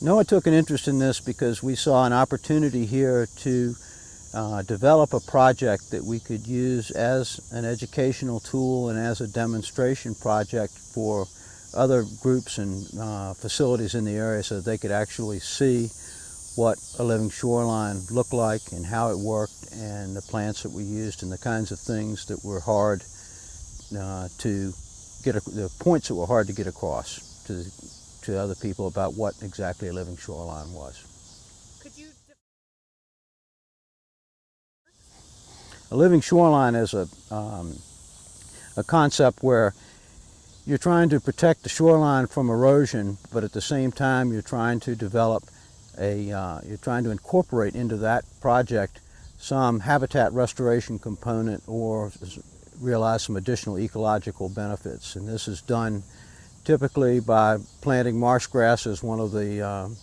NOAA took an interest in this because we saw an opportunity here to develop a project that we could use as an educational tool and as a demonstration project for other groups and facilities in the area so that they could actually see what a living shoreline looked like and how it worked and the plants that we used and the kinds of things that were hard the points that were hard to get across to other people about what exactly a living shoreline was. Could you? A living shoreline is a concept where you're trying to protect the shoreline from erosion, but at the same time you're trying to develop you're trying to incorporate into that project some habitat restoration component or realize some additional ecological benefits. And this is done typically by planting marsh grass as one of the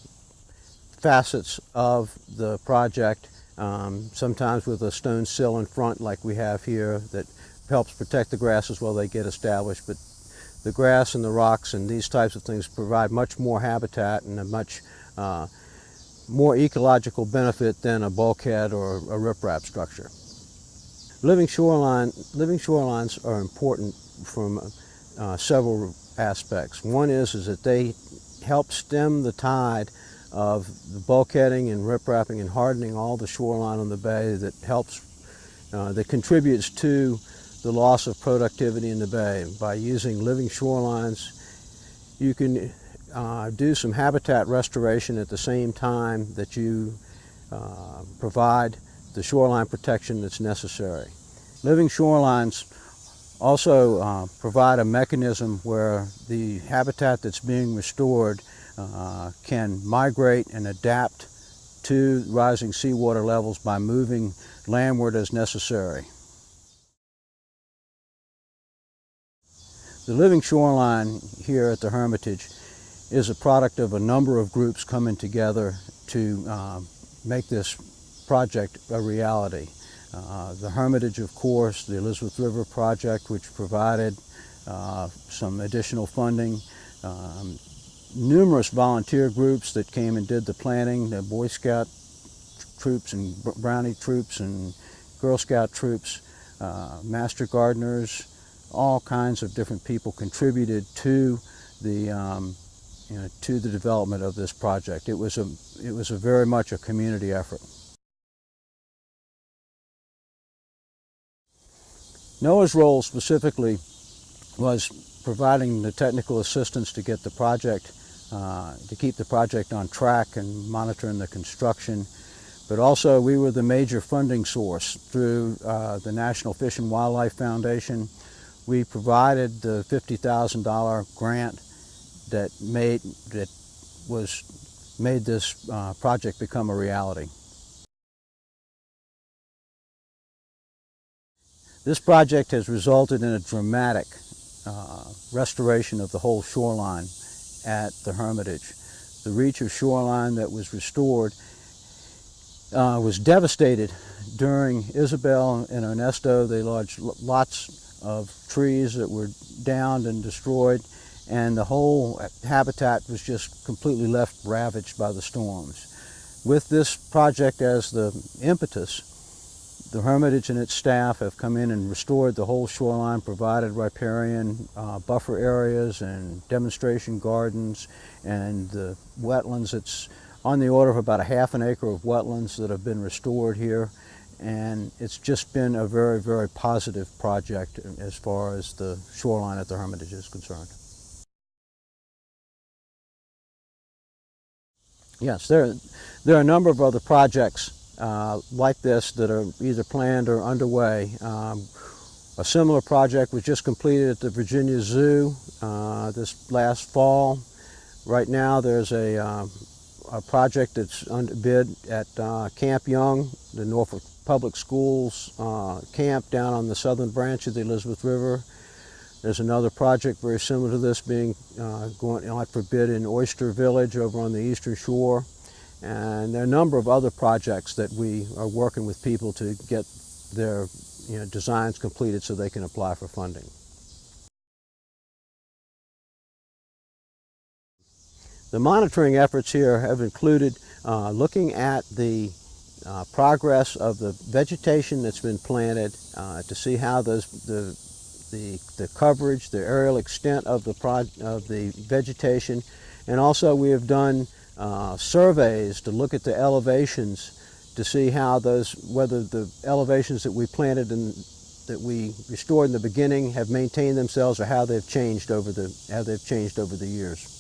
facets of the project, sometimes with a stone sill in front like we have here that helps protect the grasses while they get established. But the grass and the rocks and these types of things provide much more habitat and a much more ecological benefit than a bulkhead or a riprap structure. Living shorelines are important from several aspects. One is that they help stem the tide of the bulkheading and riprapping and hardening all the shoreline on the bay that contributes to the loss of productivity in the bay. By using living shorelines, you can do some habitat restoration at the same time that you provide the shoreline protection that's necessary. Living shorelines also provide a mechanism where the habitat that's being restored can migrate and adapt to rising seawater levels by moving landward as necessary. The living shoreline here at the Hermitage is a product of a number of groups coming together to make this project a reality. The Hermitage, of course, the Elizabeth River Project, which provided some additional funding, numerous volunteer groups that came and did the planning, the Boy Scout troops and Brownie troops and Girl Scout troops, master gardeners, all kinds of different people contributed to the to the development of this project. It was very much a community effort. NOAA's role specifically was providing the technical assistance to get the project, to keep the project on track and monitoring the construction. But also we were the major funding source through the National Fish and Wildlife Foundation. We provided the $50,000 grant that made this project become a reality. This project has resulted in a dramatic restoration of the whole shoreline at the Hermitage. The reach of shoreline that was restored was devastated during Isabel and Ernesto. They lost lots of trees that were downed and destroyed, and the whole habitat was just completely left ravaged by the storms. With this project as the impetus, the Hermitage and its staff have come in and restored the whole shoreline, provided riparian buffer areas and demonstration gardens, and the wetlands. It's on the order of about a half an acre of wetlands that have been restored here, and it's just been a very, very positive project as far as the shoreline at the Hermitage is concerned. Yes, there are a number of other projects like this that are either planned or underway. A similar project was just completed at the Virginia Zoo this last fall. Right now there's a project that's under bid at Camp Young, the Norfolk Public Schools camp down on the southern branch of the Elizabeth River. There's another project very similar to this being going out for bid in Oyster Village over on the eastern shore. And there are a number of other projects that we are working with people to get their designs completed so they can apply for funding. The monitoring efforts here have included looking at the progress of the vegetation that's been planted to see how the coverage, the aerial extent of the vegetation, and also we have done surveys to look at the elevations to see how whether the elevations that we planted and that we restored in the beginning have maintained themselves or how they've changed over the years.